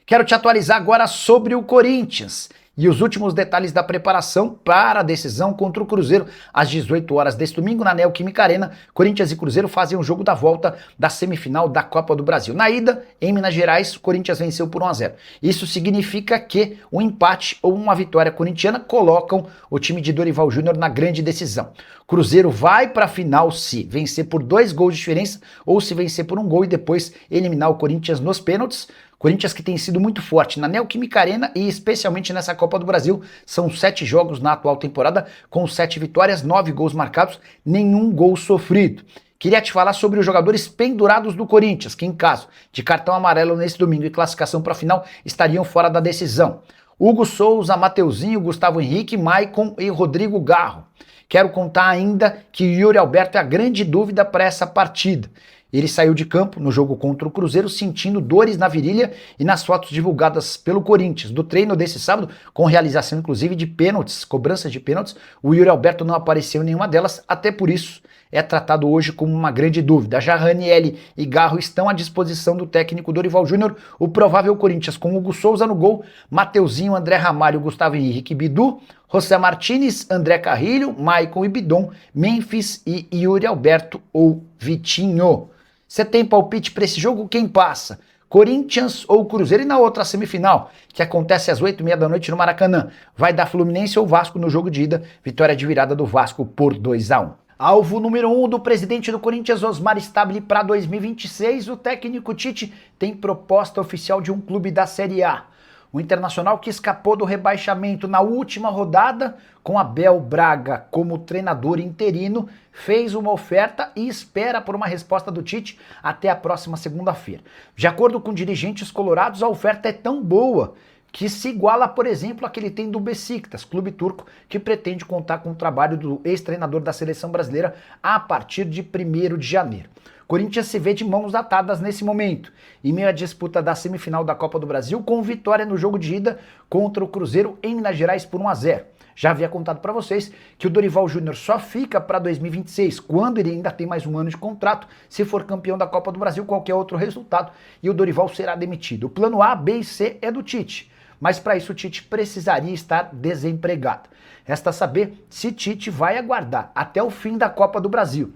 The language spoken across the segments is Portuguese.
Quero te atualizar agora sobre o Corinthians e os últimos detalhes da preparação para a decisão contra o Cruzeiro às 18 horas deste domingo na Neoquímica Arena. Corinthians e Cruzeiro fazem o jogo da volta da semifinal da Copa do Brasil. Na ida, em Minas Gerais, o Corinthians venceu por 1-0. Isso significa que um empate ou uma vitória corintiana colocam o time de Dorival Júnior na grande decisão. Cruzeiro vai para a final se vencer por 2 gols de diferença ou se vencer por 1 gol e depois eliminar o Corinthians nos pênaltis. Corinthians que tem sido muito forte na Neoquímica Arena e especialmente nessa Copa do Brasil. São 7 jogos na atual temporada, com 7 vitórias, 9 gols marcados, nenhum gol sofrido. Queria te falar sobre os jogadores pendurados do Corinthians, que em caso de cartão amarelo nesse domingo e classificação para a final, estariam fora da decisão. Hugo Souza, Mateuzinho, Gustavo Henrique, Maicon e Rodrigo Garro. Quero contar ainda que Yuri Alberto é a grande dúvida para essa partida. Ele saiu de campo no jogo contra o Cruzeiro sentindo dores na virilha e nas fotos divulgadas pelo Corinthians do treino desse sábado, com realização inclusive de pênaltis, cobranças de pênaltis, o Yuri Alberto não apareceu em nenhuma delas, até por isso é tratado hoje como uma grande dúvida. Já Ranieri e Garro estão à disposição do técnico Dorival Júnior. O provável Corinthians com Hugo Souza no gol, Mateuzinho, André Ramalho, Gustavo Henrique e Bidu, José Martínez, André Carrilho, Maicon e Bidon, Memphis e Yuri Alberto ou Vitinho. Você tem palpite para esse jogo? Quem passa? Corinthians ou Cruzeiro? E na outra semifinal, que acontece às 8h30 da noite no Maracanã, vai dar Fluminense ou Vasco no jogo de ida? Vitória de virada do Vasco por 2-1. Alvo número 1 do presidente do Corinthians, Osmar Stabile, para 2026. O técnico Tite tem proposta oficial de um clube da Série A. O Internacional, que escapou do rebaixamento na última rodada, com Abel Braga como treinador interino, fez uma oferta e espera por uma resposta do Tite até a próxima segunda-feira. De acordo com dirigentes colorados, a oferta é tão boa que se iguala, por exemplo, a que ele tem do Besiktas, clube turco, que pretende contar com o trabalho do ex-treinador da seleção brasileira a partir de 1º de janeiro. Corinthians se vê de mãos atadas nesse momento, em meio à disputa da semifinal da Copa do Brasil, com vitória no jogo de ida contra o Cruzeiro em Minas Gerais por 1-0. Já havia contado para vocês que o Dorival Júnior só fica para 2026, quando ele ainda tem mais um ano de contrato, se for campeão da Copa do Brasil, qualquer outro resultado, e o Dorival será demitido. O plano A, B e C é do Tite, mas para isso o Tite precisaria estar desempregado. Resta saber se Tite vai aguardar até o fim da Copa do Brasil.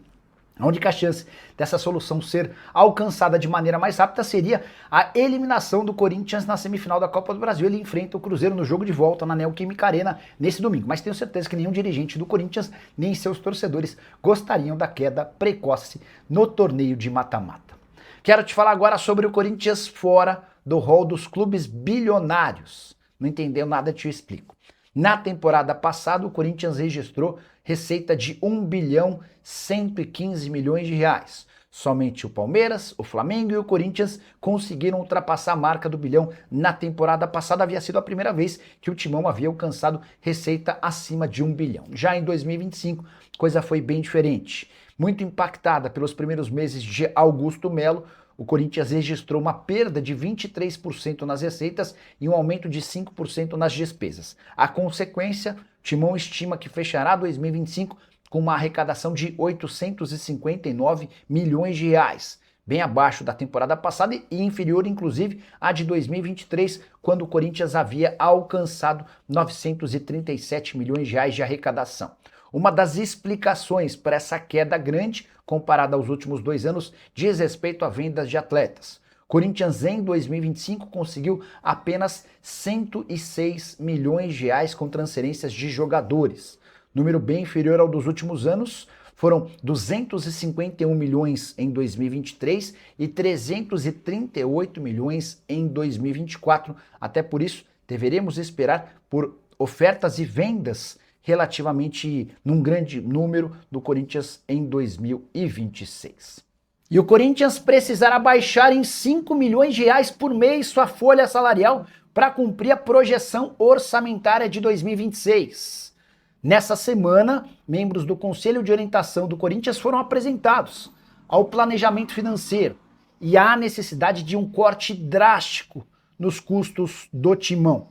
A única chance dessa solução ser alcançada de maneira mais rápida seria a eliminação do Corinthians na semifinal da Copa do Brasil. Ele enfrenta o Cruzeiro no jogo de volta na Neoquímica Arena nesse domingo. Mas tenho certeza que nenhum dirigente do Corinthians, nem seus torcedores, gostariam da queda precoce no torneio de mata-mata. Quero te falar agora sobre o Corinthians fora do rol dos clubes bilionários. Não entendeu nada? Te explico. Na temporada passada, o Corinthians registrou receita de 1.115 bilhões de reais. Somente o Palmeiras, o Flamengo e o Corinthians conseguiram ultrapassar a marca do bilhão na temporada passada. Havia sido a primeira vez que o Timão havia alcançado receita acima de 1 bilhão. Já em 2025, coisa foi bem diferente. Muito impactada pelos primeiros meses de Augusto Melo, o Corinthians registrou uma perda de 23% nas receitas e um aumento de 5% nas despesas. A consequência, o Timão estima que fechará 2025 com uma arrecadação de 859 milhões de reais, bem abaixo da temporada passada e inferior, inclusive, à de 2023, quando o Corinthians havia alcançado 937 milhões de reais de arrecadação. Uma das explicações para essa queda grande, comparada aos últimos 2 anos, diz respeito a vendas de atletas. Corinthians em 2025 conseguiu apenas 106 milhões de reais com transferências de jogadores. Número bem inferior ao dos últimos anos, foram 251 milhões em 2023 e 338 milhões em 2024. Até por isso, deveremos esperar por ofertas e vendas relativamente num grande número do Corinthians em 2026. E o Corinthians precisará baixar em 5 milhões de reais por mês sua folha salarial para cumprir a projeção orçamentária de 2026. Nessa semana, membros do Conselho de Orientação do Corinthians foram apresentados ao planejamento financeiro e à necessidade de um corte drástico nos custos do Timão.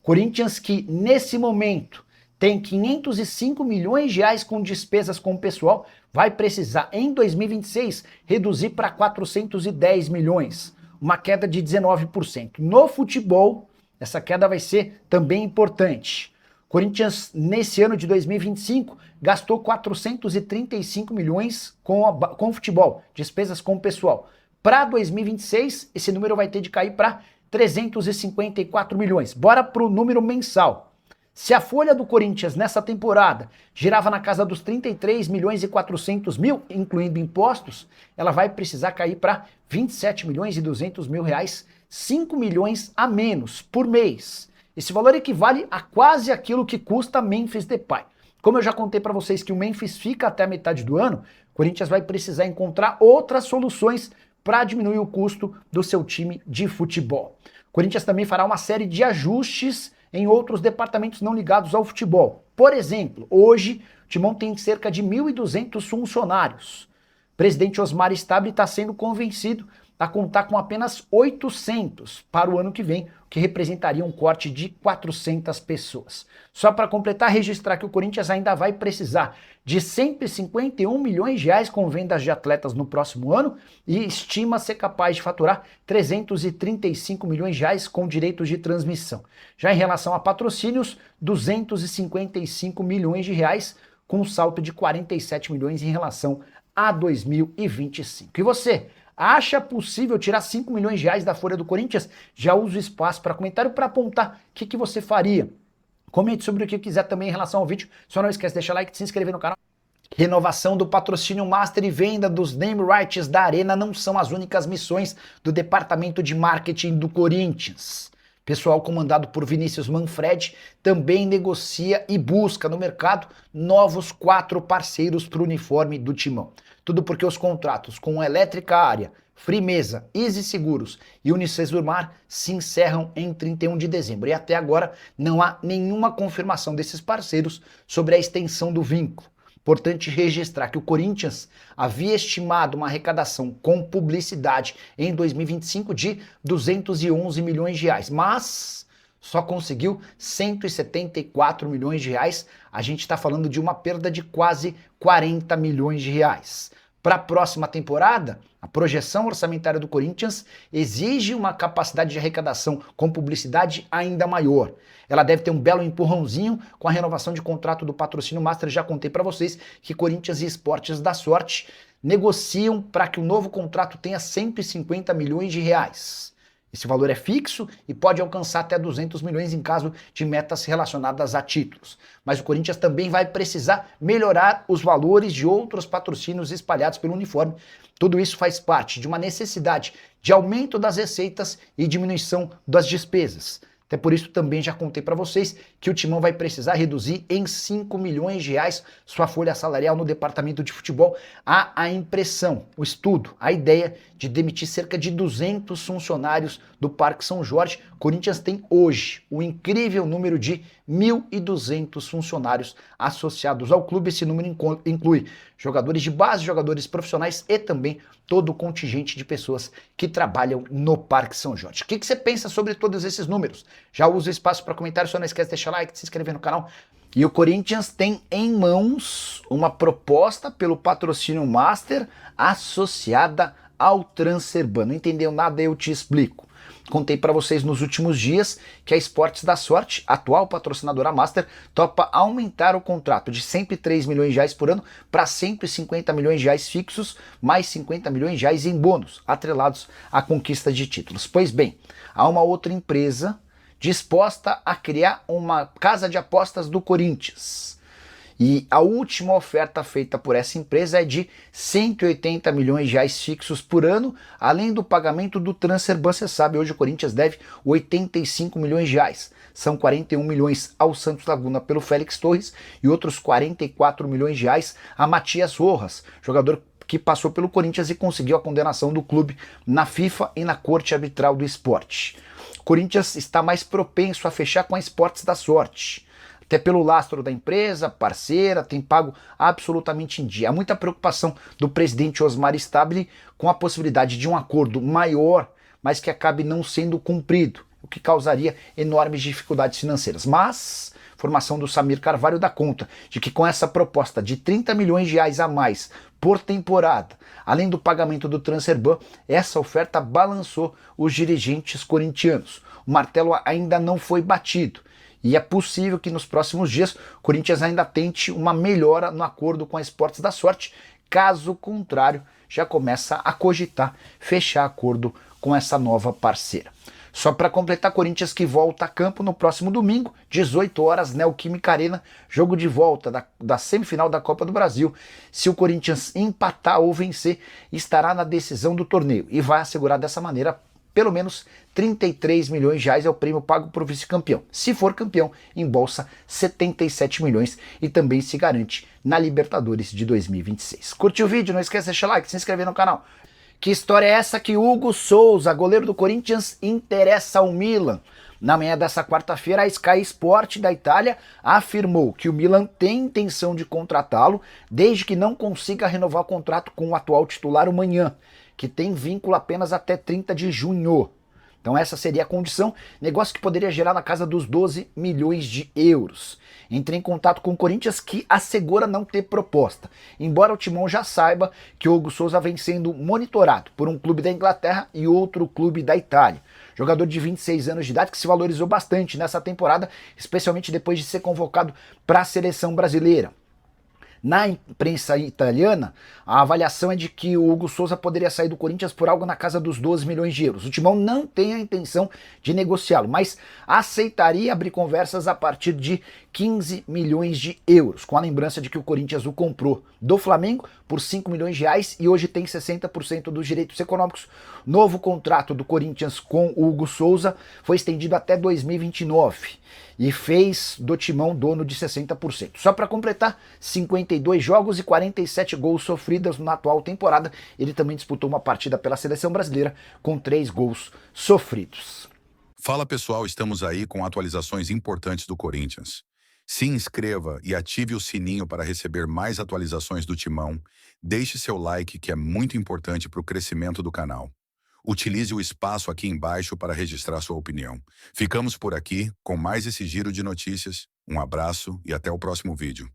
Corinthians que, nesse momento, tem 505 milhões de reais com despesas com o pessoal, vai precisar, em 2026, reduzir para 410 milhões. uma queda de 19%. No futebol, essa queda vai ser também importante. Corinthians, nesse ano de 2025, gastou 435 milhões com futebol, despesas com o pessoal. Para 2026, esse número vai ter de cair para 354 milhões. Bora para o número mensal. Se a folha do Corinthians nessa temporada girava na casa dos 33 milhões e 400 mil, incluindo impostos, ela vai precisar cair para 27 milhões e 200 mil reais, 5 milhões a menos por mês. Esse valor equivale a quase aquilo que custa Memphis Depay. Como eu já contei para vocês que o Memphis fica até a metade do ano, o Corinthians vai precisar encontrar outras soluções para diminuir o custo do seu time de futebol. O Corinthians também fará uma série de ajustes em outros departamentos não ligados ao futebol. Por exemplo, hoje o Timão tem cerca de 1.200 funcionários. O presidente Osmar Stabile está sendo convencido a contar com apenas 800 para o ano que vem, o que representaria um corte de 400 pessoas. Só para completar, registrar que o Corinthians ainda vai precisar de 151 milhões de reais com vendas de atletas no próximo ano e estima ser capaz de faturar 335 milhões de reais com direitos de transmissão. Já em relação a patrocínios, 255 milhões de reais com um salto de 47 milhões em relação a 2025. E você? Acha possível tirar 5 milhões de reais da folha do Corinthians? Já uso o espaço para comentário para apontar o que você faria. Comente sobre o que quiser também em relação ao vídeo. Só não esquece de deixar like e se inscrever no canal. Renovação do patrocínio Master e venda dos name rights da Arena não são as únicas missões do departamento de marketing do Corinthians. Pessoal comandado por Vinícius Manfredi também negocia e busca no mercado novos 4 parceiros para o uniforme do Timão. Tudo porque os contratos com Elétrica Área, Frimeza, Easy Seguros e Unicesumar se encerram em 31 de dezembro. E até agora não há nenhuma confirmação desses parceiros sobre a extensão do vínculo. Importante registrar que o Corinthians havia estimado uma arrecadação com publicidade em 2025 de 211 milhões de reais, mas só conseguiu 174 milhões de reais. A gente está falando de uma perda de quase 40 milhões de reais. Para a próxima temporada, a projeção orçamentária do Corinthians exige uma capacidade de arrecadação com publicidade ainda maior. Ela deve ter um belo empurrãozinho com a renovação de contrato do patrocínio Master. Já contei para vocês que Corinthians e Esportes da Sorte negociam para que o novo contrato tenha 150 milhões de reais. Esse valor é fixo e pode alcançar até 200 milhões em caso de metas relacionadas a títulos. Mas o Corinthians também vai precisar melhorar os valores de outros patrocínios espalhados pelo uniforme. Tudo isso faz parte de uma necessidade de aumento das receitas e diminuição das despesas. Até por isso também já contei para vocês que o Timão vai precisar reduzir em 5 milhões de reais sua folha salarial no departamento de futebol. Há a impressão, o estudo, a ideia de demitir cerca de 200 funcionários do Parque São Jorge. O Corinthians tem hoje o incrível número de 1.200 funcionários associados ao clube. Esse número inclui jogadores de base, jogadores profissionais e também todo o contingente de pessoas que trabalham no Parque São Jorge. O que você pensa sobre todos esses números? Já usa o espaço para comentário, só não esquece de deixar like, de se inscrever no canal. E o Corinthians tem em mãos uma proposta pelo patrocínio Master associada ao Transerban. Não entendeu nada? Eu te explico. Contei para vocês nos últimos dias que a Esportes da Sorte, atual patrocinadora Master, topa aumentar o contrato de 103 milhões de reais por ano para 150 milhões de reais fixos, mais 50 milhões de reais em bônus, atrelados à conquista de títulos. Pois bem, há uma outra empresa disposta a criar uma casa de apostas do Corinthians. E a última oferta feita por essa empresa é de 180 milhões de reais fixos por ano, além do pagamento do Transerban. Você sabe, hoje o Corinthians deve 85 milhões de reais. São 41 milhões ao Santos Laguna pelo Félix Torres e outros 44 milhões de reais a Matias Rojas, jogador que passou pelo Corinthians e conseguiu a condenação do clube na FIFA e na Corte Arbitral do Esporte. O Corinthians está mais propenso a fechar com a Esportes da Sorte. Até pelo lastro da empresa, parceira, tem pago absolutamente em dia. Há muita preocupação do presidente Osmar Stabile com a possibilidade de um acordo maior, mas que acabe não sendo cumprido, o que causaria enormes dificuldades financeiras. Mas Informação do Samir Carvalho dá conta de que com essa proposta de 30 milhões de reais a mais por temporada, além do pagamento do transfer ban, essa oferta balançou os dirigentes corintianos. O martelo ainda não foi batido. E é possível que nos próximos dias o Corinthians ainda tente uma melhora no acordo com a Esportes da Sorte. Caso contrário, já começa a cogitar fechar acordo com essa nova parceira. Só para completar, Corinthians que volta a campo no próximo domingo, 18 horas, Neoquímica Arena, jogo de volta da semifinal da Copa do Brasil. Se o Corinthians empatar ou vencer, estará na decisão do torneio e vai assegurar dessa maneira pelo menos 33 milhões de reais é o prêmio pago para o vice-campeão. Se for campeão, embolsa 77 milhões e também se garante na Libertadores de 2026. Curtiu o vídeo? Não esqueça de deixar like, se inscrever no canal. Que história é essa que Hugo Souza, goleiro do Corinthians, interessa ao Milan? Na manhã dessa quarta-feira, a Sky Sport da Itália afirmou que o Milan tem intenção de contratá-lo desde que não consiga renovar o contrato com o atual titular, o Maignan, que tem vínculo apenas até 30 de junho. Então essa seria a condição, negócio que poderia gerar na casa dos 12 milhões de euros. Entrei em contato com o Corinthians, que assegura não ter proposta, embora o Timão já saiba que o Hugo Souza vem sendo monitorado por um clube da Inglaterra e outro clube da Itália. Jogador de 26 anos de idade que se valorizou bastante nessa temporada, especialmente depois de ser convocado para a seleção brasileira. Na imprensa italiana, a avaliação é de que o Hugo Souza poderia sair do Corinthians por algo na casa dos 12 milhões de euros. O Timão não tem a intenção de negociá-lo, mas aceitaria abrir conversas a partir de 15 milhões de euros, com a lembrança de que o Corinthians o comprou do Flamengo por 5 milhões de reais e hoje tem 60% dos direitos econômicos. Novo contrato do Corinthians com o Hugo Souza foi estendido até 2029 e fez do Timão dono de 60%. Só para completar, 52 jogos e 47 gols sofridos na atual temporada. Ele também disputou uma partida pela seleção brasileira com 3 gols sofridos. Fala pessoal, estamos aí com atualizações importantes do Corinthians. Se inscreva e ative o sininho para receber mais atualizações do Timão. Deixe seu like, que é muito importante para o crescimento do canal. Utilize o espaço aqui embaixo para registrar sua opinião. Ficamos por aqui com mais esse giro de notícias. Um abraço e até o próximo vídeo.